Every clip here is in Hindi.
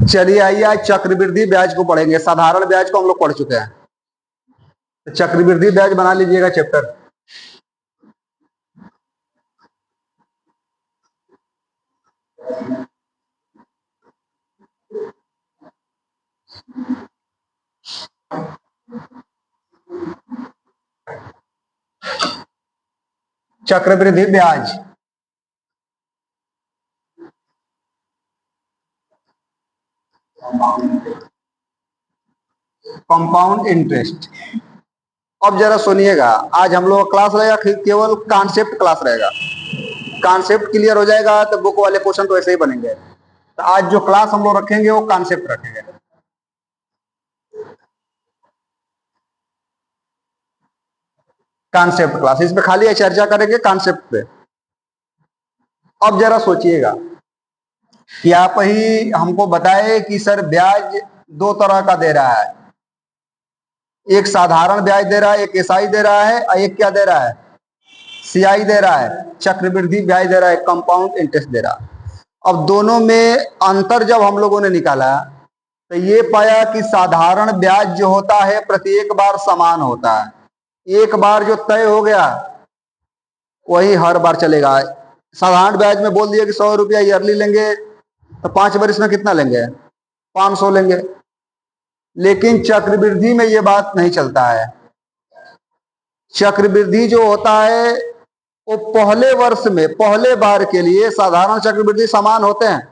चलिए आइए आज चक्रवृद्धि ब्याज को पढ़ेंगे। साधारण ब्याज को हम लोग पढ़ चुके हैं, तो चक्रवृद्धि ब्याज बना लीजिएगा चैप्टर। चक्रवृद्धि ब्याज, कंपाउंड इंटरेस्ट। अब जरा सुनिएगा, आज हम लोग क्लास रहेगा केवल कॉन्सेप्ट क्लास रहेगा। कॉन्सेप्ट क्लियर हो जाएगा तो बुक वाले क्वेश्चन तो ऐसे ही बनेंगे। तो आज जो क्लास हम लोग रखेंगे वो कॉन्सेप्ट रखेंगे। कॉन्सेप्ट क्लास, इस पे खाली चर्चा करेंगे कॉन्सेप्ट पे। अब जरा सोचिएगा कि आप ही हमको बताए कि सर ब्याज दो तरह का दे रहा है, एक साधारण ब्याज दे रहा है, एक एसआई दे रहा है, और एक क्या दे रहा है, सीआई दे रहा है, चक्रवृद्धि ब्याज दे रहा है, कंपाउंड इंटरेस्ट दे रहा है। अब दोनों में अंतर जब हम लोगों ने निकाला तो ये पाया कि साधारण ब्याज जो होता है प्रत्येक बार समान होता है। एक बार जो तय हो गया वही हर बार चलेगा। साधारण ब्याज में बोल दिया कि 100 रुपया ईयरली लेंगे तो 5 वर्ष में कितना लेंगे, 500 लेंगे। लेकिन चक्रवृद्धि में ये बात नहीं चलता है। चक्रवृद्धि जो होता है वो पहले वर्ष में पहले बार के लिए साधारण चक्रवृद्धि समान होते हैं,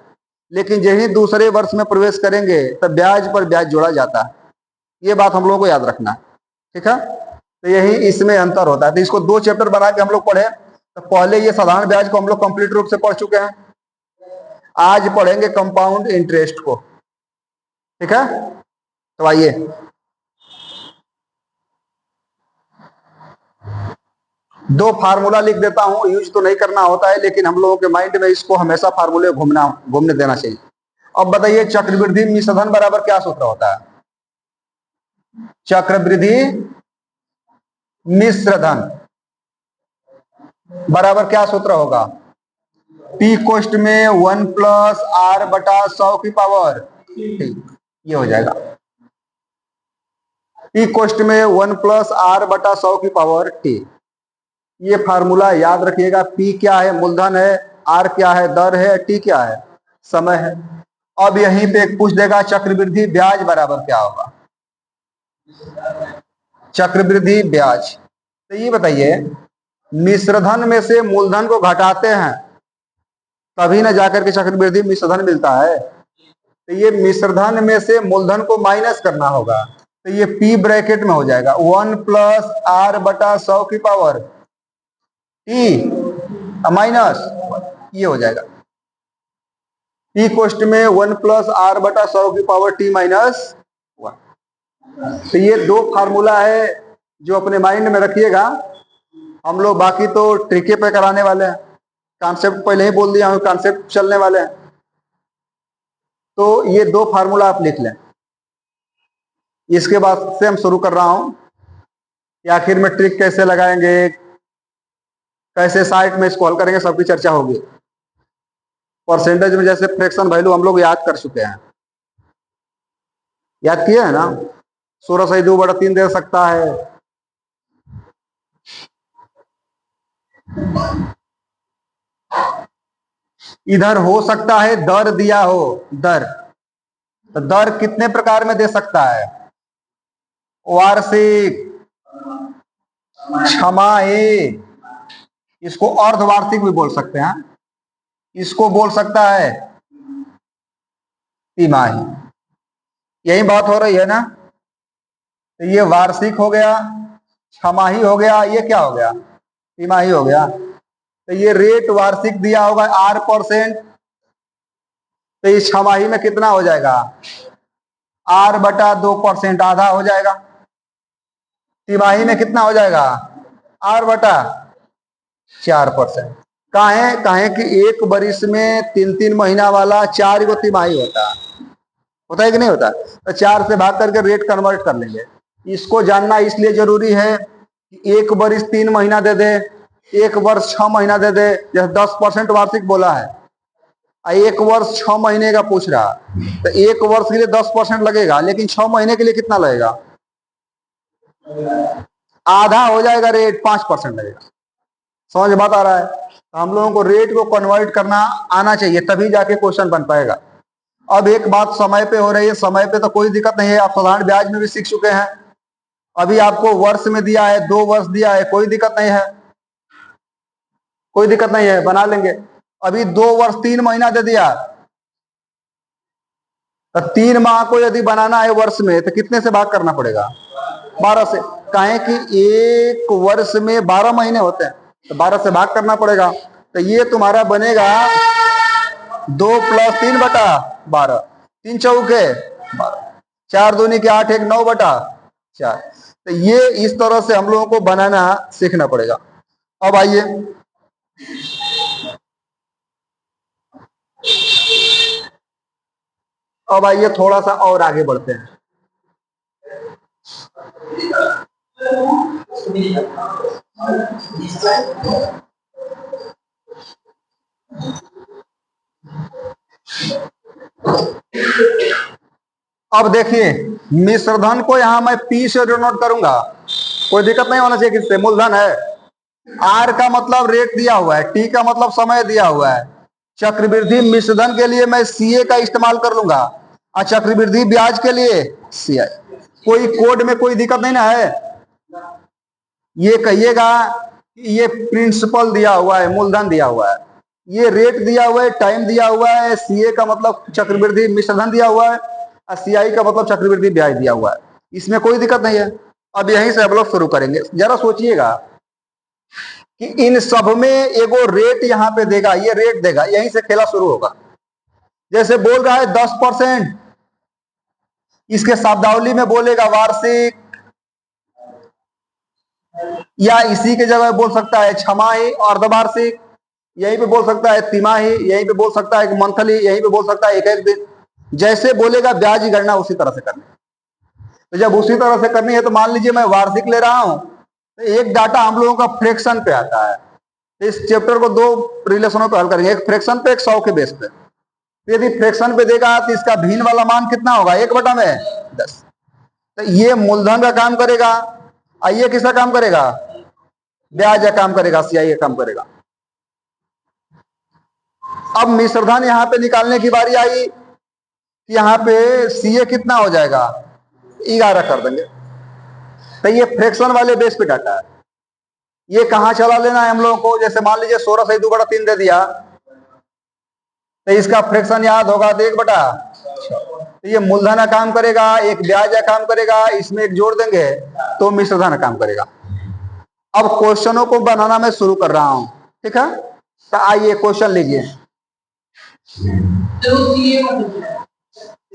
लेकिन यही दूसरे वर्ष में प्रवेश करेंगे तो ब्याज पर ब्याज जोड़ा जाता है। ये बात हम लोगों को याद रखना है, ठीक है। तो यही इसमें अंतर होता है। तो इसको दो चैप्टर बना के हम लोग पढ़े। तो पहले ये साधारण ब्याज को हम लोग कंप्लीट रूप से पढ़ चुके हैं, आज पढ़ेंगे कंपाउंड इंटरेस्ट को, ठीक है। तो आइए दो फार्मूला लिख देता हूं, यूज तो नहीं करना होता है लेकिन हम लोगों के माइंड में इसको हमेशा फार्मूले घूमने देना चाहिए। अब बताइए चक्रवृद्धि मिश्रधन बराबर क्या सूत्र होता है। चक्रवृद्धि मिश्रधन बराबर क्या सूत्र होगा, पी कोष्ट में 1 प्लस आर बटा 100 की पावर टी। ये हो जाएगा पी कोष्ट में 1 प्लस आर बटा 100 की पावर टी। ये फार्मूला याद रखिएगा। पी क्या है, मूलधन है, आर क्या है, दर है, टी क्या है, समय है। अब यहीं पे पूछ देगा चक्रवृद्धि ब्याज बराबर क्या होगा। चक्रवृद्धि ब्याज, तो ये बताइए मिश्रधन में से मूलधन को घटाते हैं तभी ना जाकर के चक्रवृद्धि मिश्रधन मिलता है। तो ये मिश्रधन में से मूलधन को माइनस करना होगा, तो ये पी ब्रैकेट में हो जाएगा 1 प्लस आर बटा 100 की पावर टी माइनस, ये हो जाएगा पी कोष्ट में 1 प्लस आर बटा 100 की पावर टी माइनस 1। तो ये दो फार्मूला है जो अपने माइंड में रखिएगा। हम लोग बाकी तो ट्रिके पे कराने वाले हैं, कॉन्सेप्ट पहले ही बोल दिया हूं, कॉन्सेप्ट चलने वाले हैं। तो ये दो फार्मूला आप लिख लें। इसके बाद से हम शुरू कर रहा हूं कि आखिर में ट्रिक कैसे लगाएंगे, कैसे साइट में इसको हल करेंगे, सबकी चर्चा होगी। परसेंटेज में जैसे फ्रैक्शन वैल्यू हम लोग याद कर चुके हैं, याद किए है ना। 16/2/3 दे सकता है, इधर हो सकता है दर दिया हो, दर, तो दर कितने प्रकार में दे सकता है, वार्षिक, छमाही, इसको अर्धवार्षिक भी बोल सकते हैं, इसको बोल सकता है तिमाही। यही बात हो रही है ना। तो ये वार्षिक हो गया, छमाही हो गया, ये क्या हो गया, तिमाही हो गया। तो ये रेट वार्षिक दिया होगा 8%, तो इस छमाही में कितना हो जाएगा, आर बटा 2%, आधा हो जाएगा। तिमाही में कितना हो जाएगा, आर बटा 4%। काहे कि एक बरिस में 3-3 महीना वाला 4 गो तिमाही होता है कि नहीं होता। तो 4 से भाग करके रेट कन्वर्ट कर लेंगे। इसको जानना इसलिए जरूरी है कि एक बरिस 3 महीना दे दे, एक वर्ष 6 महीना दे दे, जैसे 10% वार्षिक बोला है एक वर्ष 6 महीने का पूछ रहा, तो एक वर्ष के लिए 10% लगेगा, लेकिन 6 महीने के लिए कितना लगेगा? आधा हो जाएगा रेट, 5% लगेगा। समझ बात आ रहा है? तो हम लोगों को रेट को कन्वर्ट करना आना चाहिए, तभी जाके क्वेश्चन बन पाएगा। अब एक बात समय पे हो रही है, समय पे तो कोई दिक्कत नहीं है, आप साधारण ब्याज में भी सीख चुके हैं। अभी आपको वर्ष में दिया है, 2 वर्ष दिया है, कोई दिक्कत नहीं है, कोई दिक्कत नहीं है, बना लेंगे। अभी 2 वर्ष 3 महीना दे दिया, तो 3 माह को यदि बनाना है वर्ष में, तो कितने से भाग करना पड़ेगा? 12 से। काहे कि एक वर्ष में 12 महीने होते हैं, तो 12 से भाग करना पड़ेगा। तो ये तुम्हारा बनेगा 2 + 3 बटा 12, 3 चौके 12, 4 दूनी के 8, 1 9 बटा 4। तो ये इस तरह से हम लोगों को बनाना सीखना पड़ेगा। अब आइए, थोड़ा सा और आगे बढ़ते हैं। अब देखिए, मिश्रधन को यहां मैं P से डिनोट करूंगा, कोई दिक्कत नहीं होना चाहिए। किससे? मूलधन है। R का मतलब रेट दिया हुआ है, T का मतलब समय दिया हुआ है। चक्रवृद्धि मिश्रधन के लिए मैं CA का इस्तेमाल कर लूंगा, और चक्रवृद्धि ब्याज के लिए CI। कोई कोड में कोई दिक्कत नहीं ना है? ये कहिएगा कि ये प्रिंसिपल दिया हुआ है, मूलधन दिया हुआ है, ये रेट दिया हुआ है, टाइम दिया हुआ है, CA का मतलब चक्रवृद्धि मिश्रधन दिया हुआ है, और CI का मतलब चक्रवृद्धि ब्याज दिया हुआ है। इसमें कोई दिक्कत नहीं है। अब यहीं से हम लोग शुरू करेंगे। जरा सोचिएगा कि इन सब में एगो रेट यहां पे देगा, ये रेट देगा, यहीं से खेला शुरू होगा। जैसे बोल रहा है 10%, इसके शब्दावली में बोलेगा वार्षिक, या इसी के जगह बोल सकता है छमाही, अर्धवार्षिक, यहीं पे बोल सकता है तिमाही, यहीं पे बोल सकता है मंथली, यहीं पे बोल सकता है एक एक दिन। जैसे बोलेगा ब्याज की गणना उसी तरह से करनी है। तो जब उसी तरह से करनी है, तो मान लीजिए मैं वार्षिक ले रहा हूं, तो एक डाटा हम लोगों का फ्रैक्शन पे आता है। तो इस चैप्टर को 2 रिलेशनों पे हल करेंगे, एक फ्रैक्शन पे, एक 100 के बेस पे। तो यदि फ्रैक्शन पे देगा, तो इसका भिन्न वाला मान कितना होगा? 1/10। तो ये मूलधन का काम करेगा, और ये किसका काम करेगा? ब्याज का काम करेगा, CI का काम करेगा। अब मिश्रधन यहां पे निकालने की बारी आई, यहां पे CA कितना हो जाएगा? 11 कर देंगे। तो ये फ्रैक्शन वाले बेस पे डाटा है। ये कहां चला लेना है हम लोगों को? जैसे मान लीजिए 16 से 2/3 दे दिया, तो इसका फ्रैक्शन याद होगा तो 1/6। तो ये मूलधन का काम करेगा, एक ब्याज का काम करेगा, इसमें एक जोड़ देंगे तो मिश्रधन का काम करेगा। अब क्वेश्चनों को बनाना मैं शुरू कर रहा हूं, ठीक है? तो आइए क्वेश्चन लीजिए।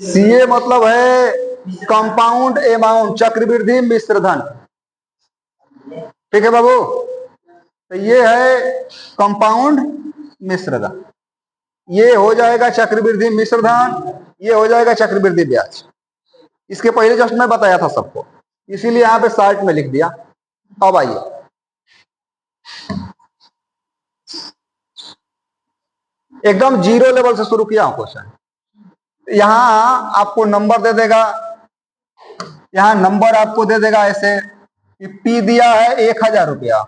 CA मतलब है कंपाउंड अमाउंट, चक्रवृद्धि मिश्रधन। ठीक है बाबू? तो ये है कंपाउंड मिश्रधन, ये हो जाएगा चक्रवृद्धि मिश्रधन, ये हो जाएगा चक्रवृद्धि ब्याज। इसके पहले जस्ट मैं बताया था सबको, इसीलिए यहां पे शार्ट में लिख दिया। अब आइए, एकदम 0 लेवल से शुरू किया हूं क्वेश्चन। यहां आपको नंबर दे देगा, यहां नंबर आपको दे देगा ऐसे कि P दिया है 1000 रुपया,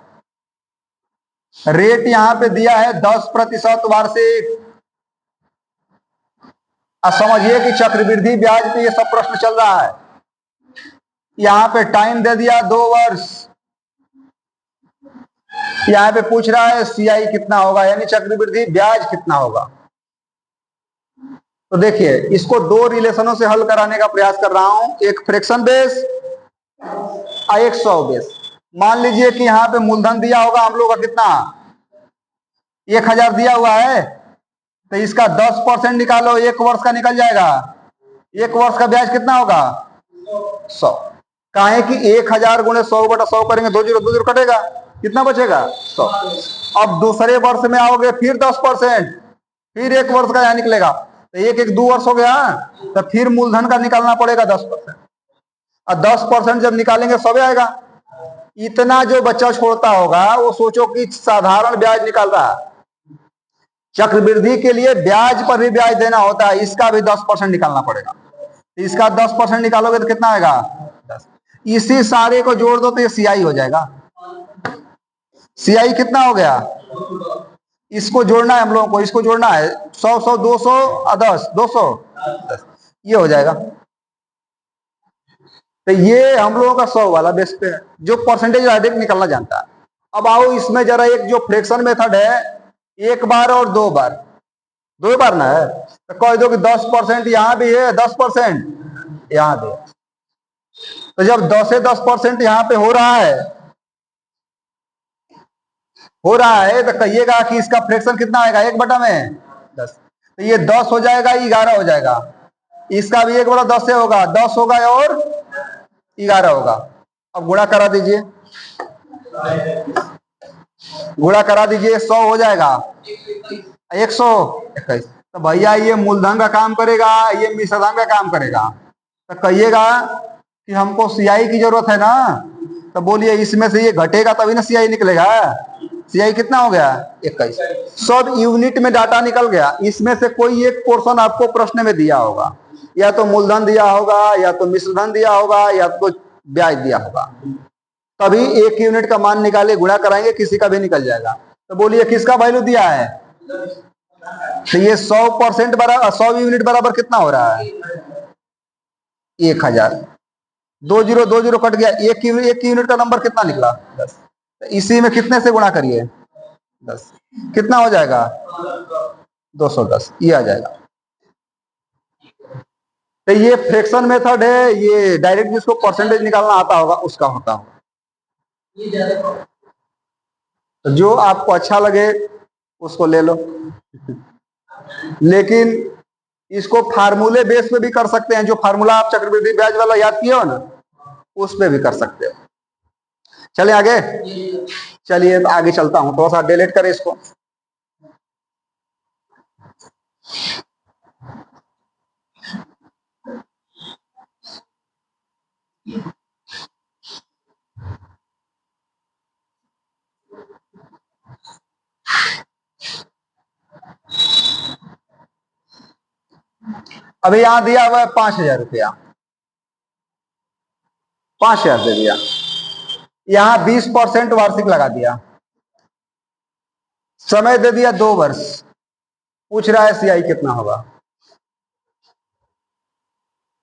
रेट यहां पे दिया है 10% वार्षिक। अब समझिए कि चक्रवृद्धि ब्याज पे ये सब प्रश्न चल रहा है। यहां पे टाइम दे दिया 2 वर्ष, यहां पे पूछ रहा है CI कितना होगा, यानी चक्रवृद्धि ब्याज कितना होगा। तो देखिए, इसको 2 रिलेशनों से हल कराने का प्रयास कर रहा हूं, एक फ्रैक्शन बेस और एक 100 बेस। मान लीजिए कि यहां पे मूलधन दिया होगा हम लोग का कितना, 1000 दिया हुआ है, तो इसका 10% निकालो, 1 वर्ष का निकल जाएगा। 1 वर्ष का ब्याज कितना होगा? 100। काहे कि 1000 गुणे 100/100 करेंगे, 2 0 2 0 कटेगा, कितना बचेगा? 100। अब दूसरे वर्ष में आओगे, फिर 10%, फिर 1 वर्ष का यहां निकलेगा, तो 1 1 2 वर्ष हो गया, तो फिर मूलधन का निकालना पड़ेगा 10%। और 10% जब निकालेंगे सब आएगा। इतना जो बच्चा छोड़ता होगा, वो सोचो कि साधारण ब्याज निकाल रहा है। चक्रवृद्धि के लिए ब्याज पर भी ब्याज देना होता है, इसका भी 10% निकालना पड़ेगा। इसका 10% निकालोगे तो कितना आएगा? 10। इसी सारे को जोड़ दो तो ये सीआई हो जाएगा। सीआई कितना हो गया? इसको जोड़ना है हम लोगों को, इसको जोड़ना है 100 100 200 और 10 200 10, ये हो जाएगा। तो ये हम लोगों का 100 वाला बेस पे है, जो परसेंटेज डायरेक्ट निकलना जानता है। अब आओ इसमें जरा एक जो फ्रैक्शन मेथड है, एक बार और दो बार, दो बार ना है, तो कह दो कि 10% यहां भी है, 10% यहां भी है। तो जब 10 से 10% यहां पे हो रहा है तो कहिएगा कि इसका फ्रैक्शन कितना आएगा? 1/10। तो ये 10 हो जाएगा, 11 हो जाएगा। इसका भी 1/10 से होगा, 10 होगा और 11 होगा। अब गुणा करा दीजिए, गुणा करा दीजिए, 100 हो जाएगा, 121। तो भैया ये मूलधन का काम करेगा, ये मिश्रधन का काम करेगा। तो कहिएगा कि हमको सीआई की जरूरत है ना, तो बोलिए इसमें से ये घटेगा तभी ना सीआई निकलेगा। सीआई कितना हो गया? 21। सब यूनिट में डाटा निकल गया। इसमें से कोई एक पोर्शन आपको प्रश्न में दिया होगा, या तो मूलधन दिया होगा, या तो मिश्रधन दिया होगा, या तो ब्याज दिया होगा। तभी एक यूनिट का मान निकाले, गुणा कराएंगे, किसी का भी निकल जाएगा। तो बोलिए किसका वैल्यू दिया है? तो ये 100% बराबर 100 यूनिट बराबर कितना हो रहा है? 1000। 2 0 कट गया, एक यूनिट का नंबर कितना निकला? 10। तो इसी में कितने से गुणा करिए? 10। कितना हो जाएगा? 210, ये आ जाएगा। तो ये फ्रैक्शन मेथड है, ये डायरेक्ट जिसको परसेंटेज निकालना आता होगा उसका होता होगा। तो जो आपको अच्छा लगे उसको ले लो, लेकिन इसको फार्मूले बेस पे भी कर सकते हैं। जो फार्मूला आप चक्रवृद्धि ब्याज वाला याद किए हो ना, उस पे भी कर सकते हो। चलिए आगे, चलिए आगे चलता हूं, थोड़ा सा डिलीट करें इसको। अभी यहां दिया हुआ है 5000 रुपया, 5000 दे दिया, यहां 20% वार्षिक लगा दिया, समय दे दिया 2 वर्ष। पूछ रहा है सीआई कितना होगा,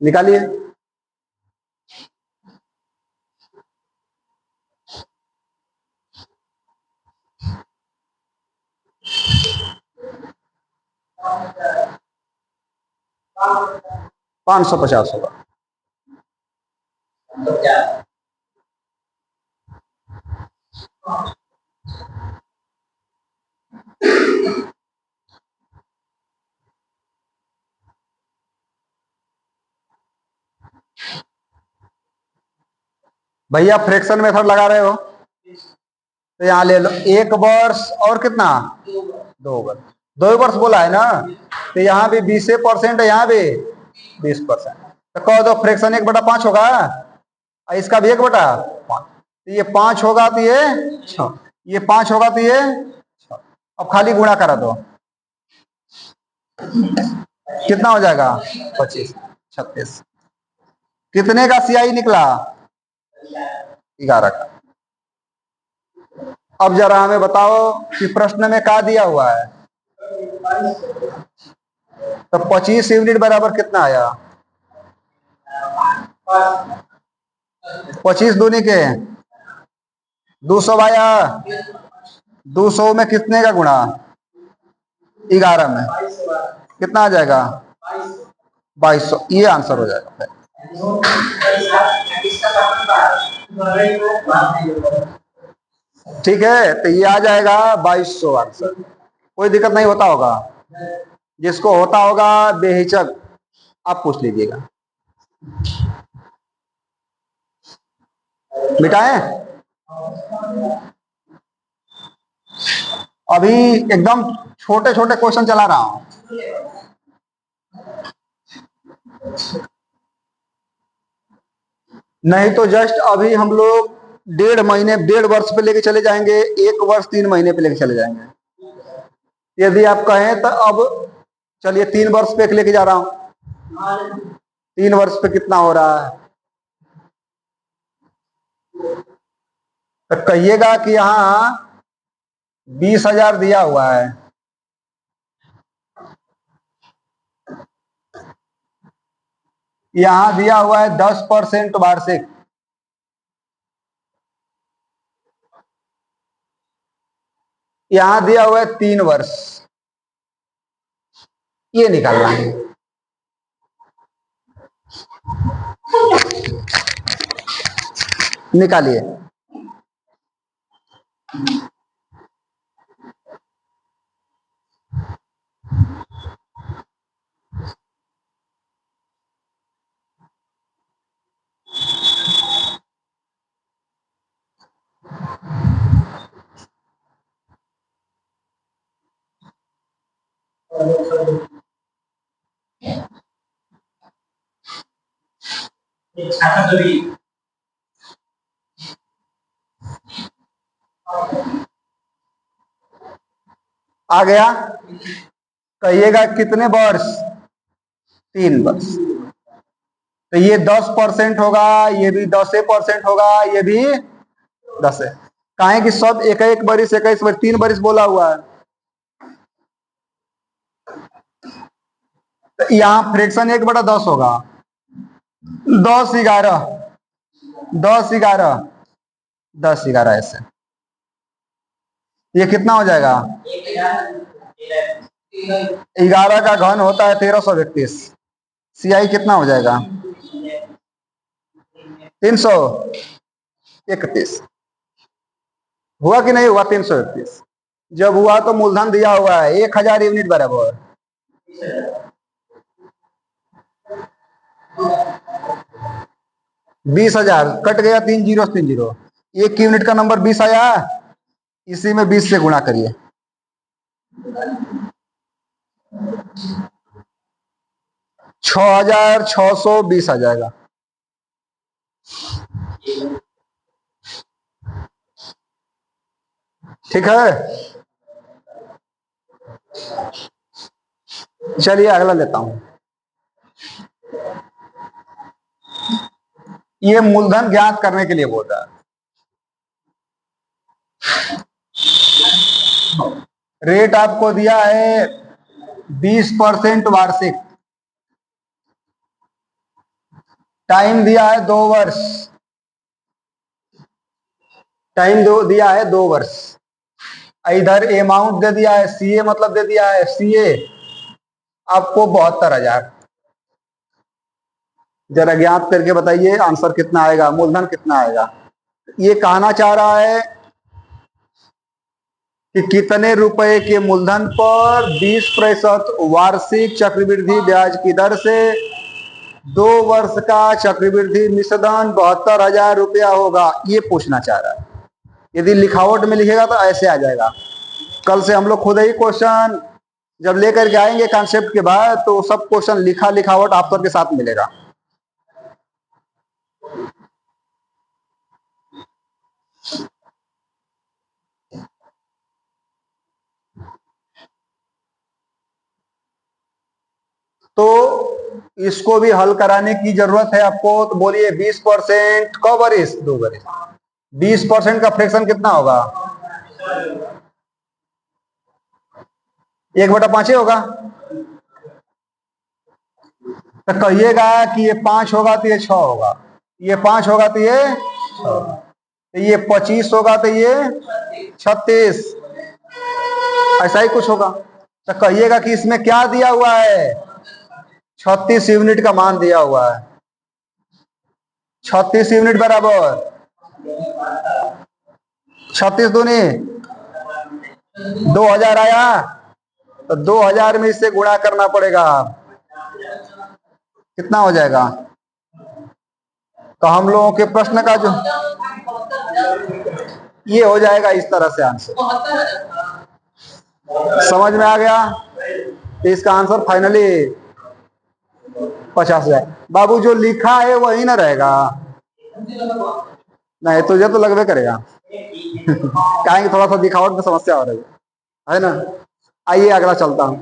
निकालिए। $550 होगा। भैया फ्रैक्शन मेथड लगा रहे हो तो यहां ले लो 1 वर्ष और कितना? 2 वर्ष। 2 वर्ष बोला है ना, तो यहाँ भी 20% है, यहाँ भी 20%। तो कह दो फ्रैक्शन 1/5 होगा, और इसका भी 1/5। तो ये 5 होगा तो ये 6, ये 5 होगा तो ये 6। अब खाली गुणा करा दो, कितना हो जाएगा? 25 36। कितने का सीआई निकला? 11 का। अब जरा हमें बताओ कि प्रश्न में क्या दिया हुआ है? तो 25 यूनिट बराबर कितना आया? 25 दूनी के 200 आया। 200 में कितने का गुणा? 11 में कितना आ जाएगा? 2200। ये आंसर हो जाएगा। ठीक है, तो ये आ जाएगा 2200 आंसर। कोई दिक्कत नहीं होता होगा, जिसको होता होगा बेहिचक आप पूछ लीजिएगा। मिटाएं? अभी एकदम छोटे छोटे क्वेश्चन चला रहा हूं। नहीं तो जस्ट अभी हम लोग 1.5 महीने 1.5 वर्ष पे लेके चले जाएंगे, 1 वर्ष 3 महीने पे लेके चले जाएंगे। यदि आप कहें तो अब चलिए 3 वर्ष पे लेके जा रहा हूं, 3 वर्ष पे कितना हो रहा है, तो कहिएगा कि यहां 20,000 दिया हुआ है, यहां दिया हुआ है 10% वार्षिक, यहां दिया हुआ है 3 वर्ष, ये निकालना है। निकालिए। आ गया। कहिएगा कितने वर्ष, 3 वर्ष। तो ये 10% होगा, ये भी 10% होगा, ये भी 10 है। काहे कि सब एक एक बरिस 21 वर्ष 3 वर्ष बोला हुआ है। तो यहाँ फ्रैक्शन 1/10 होगा, 10 11 10 11 10 11 ऐसे। ये कितना हो जाएगा, 11 का घन होता है 1331। CI कितना हो जाएगा, 331। हुआ कि नहीं हुआ 331? जब हुआ तो मूलधन दिया हुआ है 1000 यूनिट बराबर 20,000, कट गया 3 जीरो 3 जीरो, 1 यूनिट का नंबर 20 आया, इसी में 20 से गुणा करिए, 6,620 आ जाएगा। ठीक है, चलिए अगला लेता हूं। ये मूलधन ज्ञात करने के लिए बोल रहा है। रेट आपको दिया है 20% वार्षिक, टाइम दिया है 2 वर्ष, टाइम दिया है 2 वर्ष, इधर अमाउंट दे दिया है, सीए मतलब दे दिया है, सीए आपको 72,000। जरा ज्ञात करके बताइए आंसर कितना आएगा, मूलधन कितना आएगा। ये कहना चाह रहा है कि कितने रुपए के मूलधन पर 20% वार्षिक चक्रवृद्धि ब्याज की दर से 2 वर्ष का चक्रवृद्धि मिश्रधन 72,000 रुपया होगा, ये पूछना चाह रहा है। यदि लिखावट में लिखेगा तो ऐसे आ जाएगा। कल से हम लोग खुद ही क्वेश्चन जब लेकर के आएंगे कॉन्सेप्ट के बाद, तो सब क्वेश्चन लिखावट आंसर के साथ मिलेगा। तो इसको भी हल कराने की जरूरत है आपको। तो बोलिए 20% कब वरिस, 2 वर्ष, 20% का फ्रैक्शन कितना होगा, 1/5 होगा। तो कहिएगा कि ये 5 होगा तो ये 6 होगा, ये 5 होगा तो ये 6 होगा, तो ये 25 होगा तो ये 36, ऐसा ही कुछ होगा। तो कहिएगा कि इसमें क्या दिया हुआ है, 36 यूनिट का मान दिया हुआ है। 36 यूनिट बराबर 36 दूनी 2,000 आया, तो 2,000 में इससे गुणा करना पड़ेगा, कितना हो जाएगा। तो हम लोगों के प्रश्न का जो ये हो जाएगा इस तरह से आंसर, समझ में आ गया। तो इसका आंसर फाइनली 50,000। बाबू जो लिखा है वही ना रहेगा, नहीं तुझे तो लगभग करेगा। कहेंगे थोड़ा सा दिखावट में समस्या हो रही है ना। आइए अगला चलता हूं।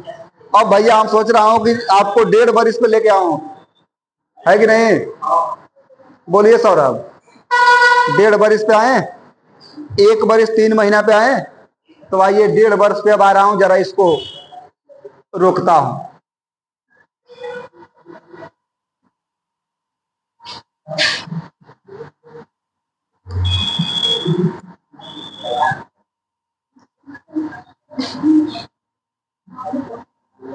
अब भैया हम सोच रहा हूं कि आपको 1.5 बरिस पे लेके आऊं, है कि नहीं? बोलिए सौरभ, 1.5 बरिस पे आए, 1 बरिस 3 महीना पे आए, तो आइए 1.5 वर्ष पे अब आ रहा हूं, जरा इसको रोकता हूं।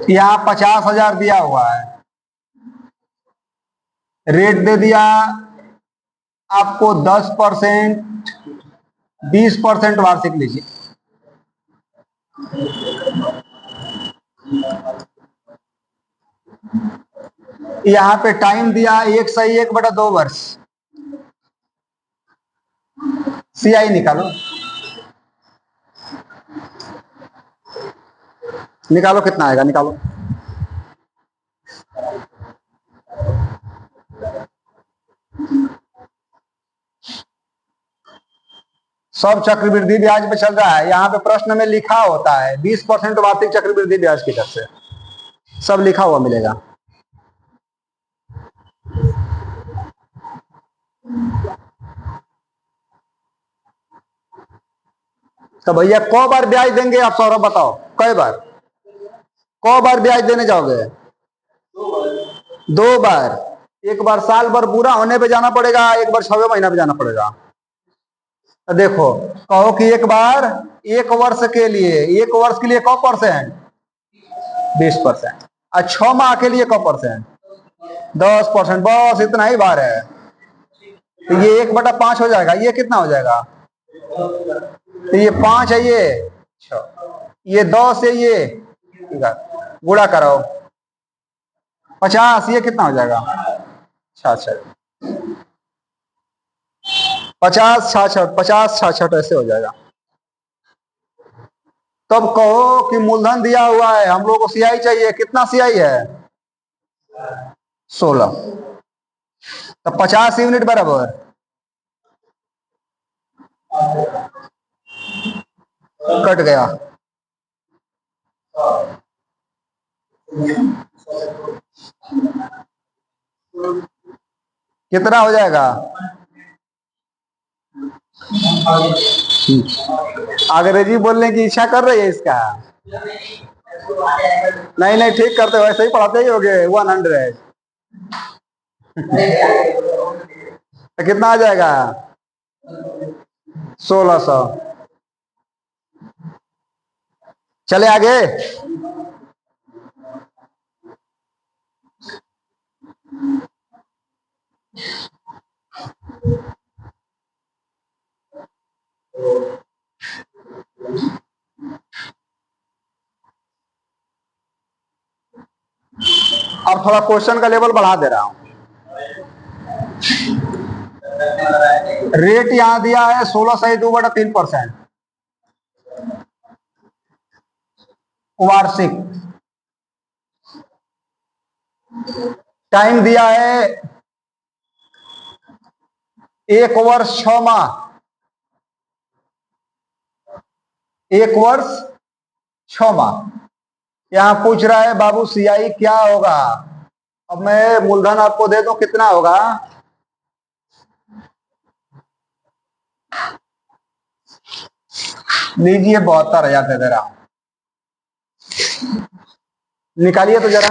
यहाँ 50,000 दिया हुआ है, रेट दे दिया आपको 10%, 20% वार्षिक लीजिए। यहाँ पे टाइम दिया 1/1/2 वर्ष। सीआई निकालो, निकालो कितना आएगा, निकालो। सब चक्रवृद्धि ब्याज पे चल रहा है। यहाँ पे प्रश्न में लिखा होता है 20% वार्षिक चक्रवृद्धि ब्याज की दर से, सब लिखा हुआ मिलेगा। तो भैया क बार ब्याज देंगे आप सौरभ, बताओ कई बार, क बार ब्याज देने जाओगे? 2 बार। एक बार साल भर पूरा होने पे जाना पड़ेगा, एक बार 6वें महीना पे जाना पड़ेगा। तो देखो, कहो कि एक बार 1 वर्ष के लिए, 1 वर्ष के लिए क परसेंट? 20%। और 6 माह के लिए क परसेंट? 10%। बस इतना ही बार है। तो ये 1/5 हो जाएगा। ये कितना हो जाएगा? तो ये 5 है, ये 6, ये 10 है, ये गुणा करो 50, ये कितना हो जाएगा? 66। 50 66, 50 66 ऐसे हो जाएगा। तब कहो कि मूलधन दिया हुआ है, हम लोग को सीआई चाहिए, कितना सीआई है? 16। तो 50 यूनिट बराबर कट गया। कितना हो जाएगा? अंग्रेजी बोलने की इच्छा कर रही है इसका? नहीं नहीं, ठीक करते हो, ऐसे ही पढ़ाते ही होगे। 100। तो कितना आ जाएगा? 1600। चले आगे। अब थोड़ा क्वेश्चन का लेवल बढ़ा दे रहा हूं। रेट यहां दिया है 16/2/3% वार्षिक। टाइम दिया है 1 वर्ष 6 माह। 1 वर्ष 6 माह। यहां पूछ रहा है बाबू सीआई क्या होगा। अब मैं मूलधन आपको दे दूं, कितना होगा? लीजिए 72,000 दे दे रहा हूं, निकालिए तो जरा।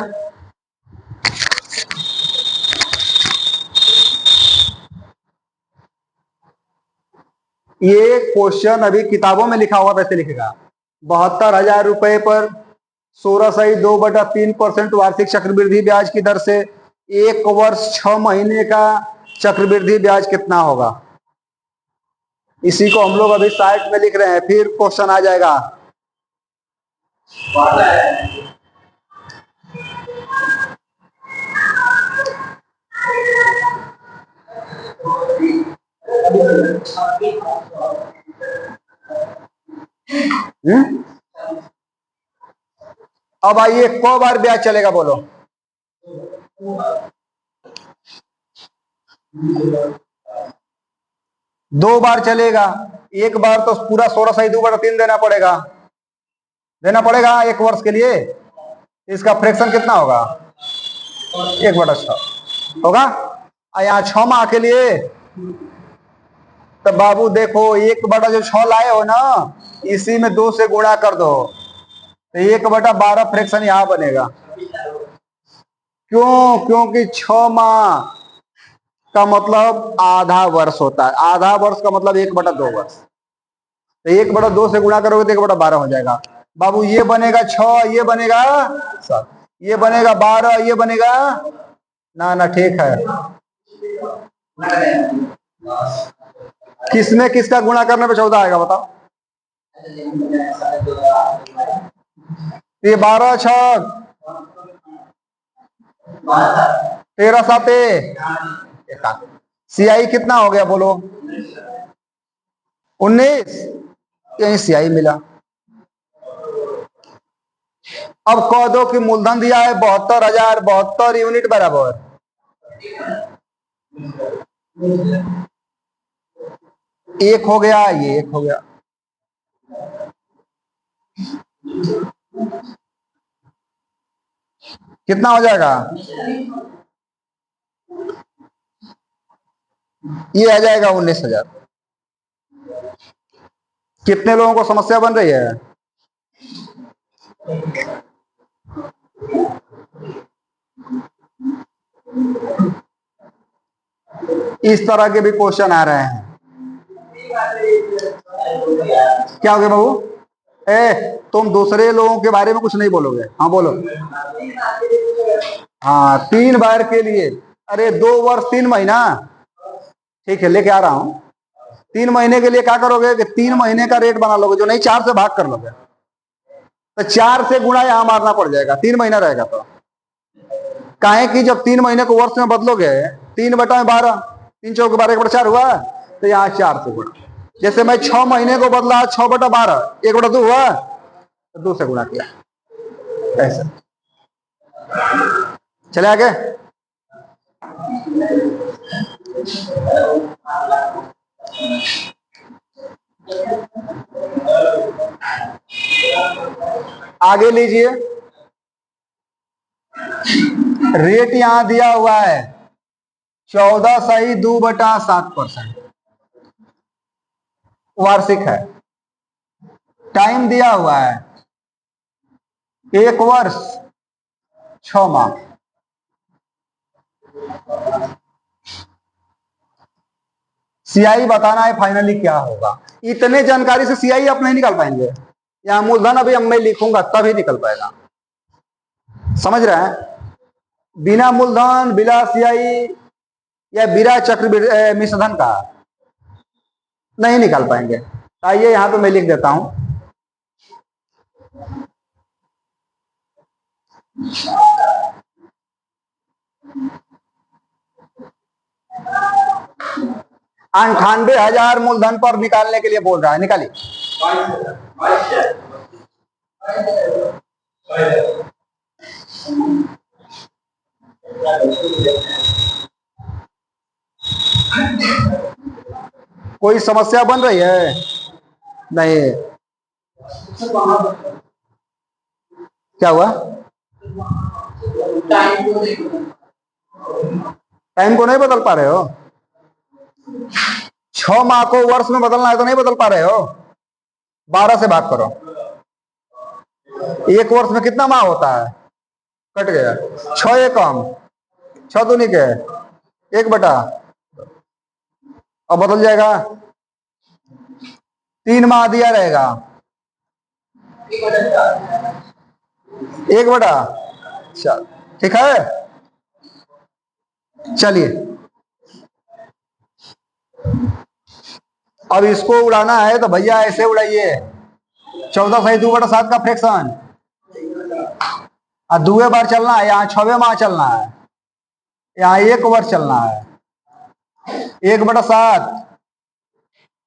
ये क्वेश्चन अभी किताबों में लिखा हुआ वैसे लिखेगा। 72,000 रुपए पर 16/2/3% वार्षिक चक्रवृद्धि ब्याज की दर से 1 वर्ष 6 महीने का चक्रवृद्धि ब्याज कितना होगा? इसी को हम लोग अभी साइट में लिख रहे हैं, फिर क्वेश्चन आ जाएगा। अब आइए, क बार ब्याज चलेगा बोलो? 2 बार चलेगा। एक बार तो पूरा 16/2/3 देना पड़ेगा। देना पड़ेगा 1 वर्ष के लिए। इसका फ्रैक्शन कितना होगा? 1/6 होगा। और यहाँ 6 माह के लिए तो बाबू देखो 1/6 लाए हो ना, इसी में 2 से गुणा कर दो तो 1/12 फ्रैक्शन यहाँ बनेगा। क्यों? क्योंकि 6 माह का मतलब आधा वर्ष होता है। आधा वर्ष का मतलब 1/2 वर्ष। तो 1/2 से गुणा करोगे तो 1/12 हो जाएगा। बाबू ये बनेगा 6, ये बनेगा 7, ये बनेगा 12, ये बनेगा ना ना ठीक है। किसमें किसका गुणा करने पे 14 आएगा बताओ? ये 12 6 13 7 सियाई कितना हो गया बोलो? 19। यही सियाई मिला। अब कह दो कि मूलधन दिया है 72,000, 72 यूनिट बराबर 1 हो गया, ये 1 हो गया। कितना हो जाएगा? ये आ जाएगा 19,000। कितने लोगों को समस्या बन रही है? इस तरह के भी क्वेश्चन आ रहे हैं। क्या हो गया बाबू? तुम दूसरे लोगों के बारे में कुछ नहीं बोलोगे। हाँ बोलो। हाँ 3 बार के लिए। अरे 2 वर्ष 3 महीना ठीक है, लेके आ रहा हूं। 3 महीने के लिए क्या करोगे कि 3 महीने का रेट बना लोगे, जो नहीं 4 से भाग कर लोगे तो 4 से गुणा यहां मारना पड़ जाएगा। 3 महीना रहेगा तो काहे कि जब 3 महीने को वर्ष में बदलोगे 3/12, 3 चौक 12, 1/4 हुआ तो यहाँ 4 से गुणा। जैसे मैं 6 महीने को बदला 6/12, 1/2 हुआ तो 2 से गुणा किया। ऐसे चले आगे। आगे लीजिए। रेट यहां दिया हुआ है 14.2/7% वार्षिक है। टाइम दिया हुआ है 1 वर्ष 6 माह। सीआई बताना है फाइनली क्या होगा। इतने जानकारी से सीआई आप नहीं निकाल पाएंगे। यहां मूलधन अभी मैं लिखूंगा तभी निकल पाएगा। समझ रहे हैं? बिना मूलधन, बिना सीआई या बिना चक्र मिश्रधन का नहीं निकाल पाएंगे। आइए यहां पे मैं लिख देता हूं। अंठानवे हजार मूलधन पर निकालने के लिए बोल रहा है। निकालिए। कोई समस्या बन रही है? नहीं। क्या हुआ? टाइम को नहीं बदल पा रहे हो? 6 माह को वर्ष में बदलना है तो नहीं बदल पा रहे हो? 12 से भाग करो। 1 वर्ष में कितना माह होता है? कट गया 6 एकम 6 दूनी के 1/, अब बदल जाएगा। 3 माह दिया रहेगा 1/, चल ठीक है। चलिए अब इसको उड़ाना है तो भैया ऐसे उड़ाइए। 14.2/7 का फ्रैक्शन और 2 बार चलना है। यहाँ 6वें माह चलना है, यहाँ 1 वर्ष चलना है। 1/7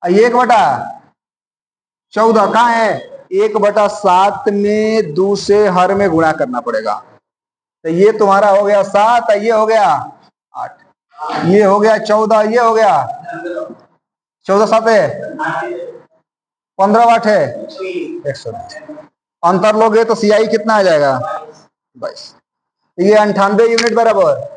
और 1/14 कहाँ है? 1/7 में 2 से हर में गुणा करना पड़ेगा। तो ये तुम्हारा हो गया 7, ये हो गया 8, ये हो गया 14, ये हो गया 14 7 15 8 है 120। अंतर लोगे तो सीआई कितना आ जाएगा? 22। ये 98 यूनिट बराबर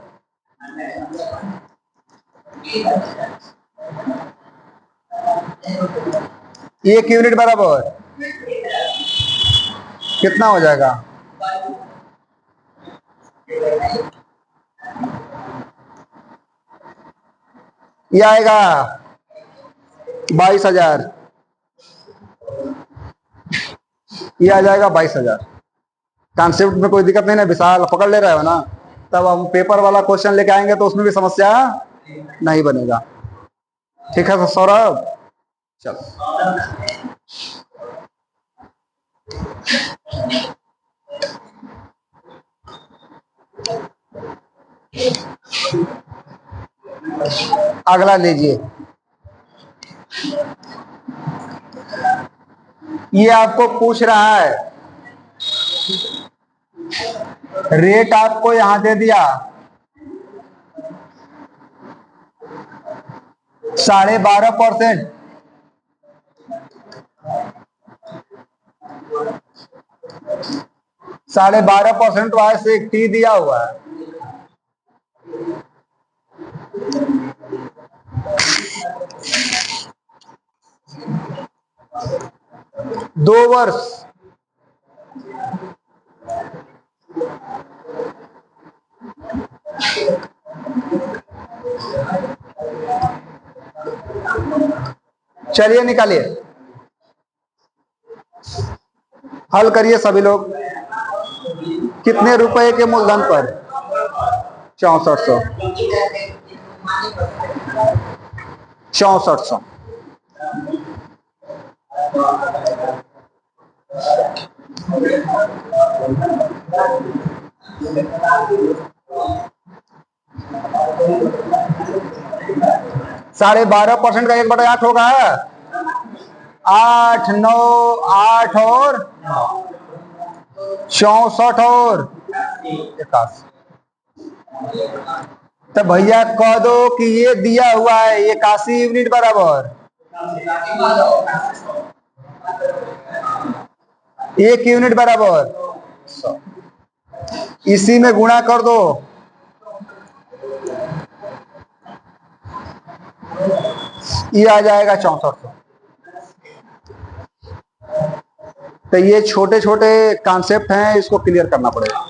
1 यूनिट बराबर कितना हो जाएगा? ये आएगा 22,000। ये आ जाएगा 22,000। कॉन्सेप्ट में कोई दिक्कत नहीं ना? विशाल पकड़ ले रहे हो ना? तब हम पेपर वाला क्वेश्चन लेके आएंगे तो उसमें भी समस्या नहीं बनेगा। ठीक है सौरभ, चलो। अगला लीजिए। ये आपको पूछ रहा है, रेट आपको यहां दे दिया 12.5%। 12.5% वाले से एक टी दिया हुआ है। दो वर्ष चलिए निकालिए, हल करिए सभी लोग। कितने रुपए के मूलधन पर? 6400। 6400। साढ़े 12% का 1/8 होगा 8, 9, 8 और 64 और 81। तो भैया कह दो कि ये दिया हुआ है 81 यूनिट बराबर 1 यूनिट बराबर 100। इसी में गुणा कर दो, ये आ जाएगा 6400। तो ये छोटे छोटे कॉन्सेप्ट हैं, इसको क्लियर करना पड़ेगा।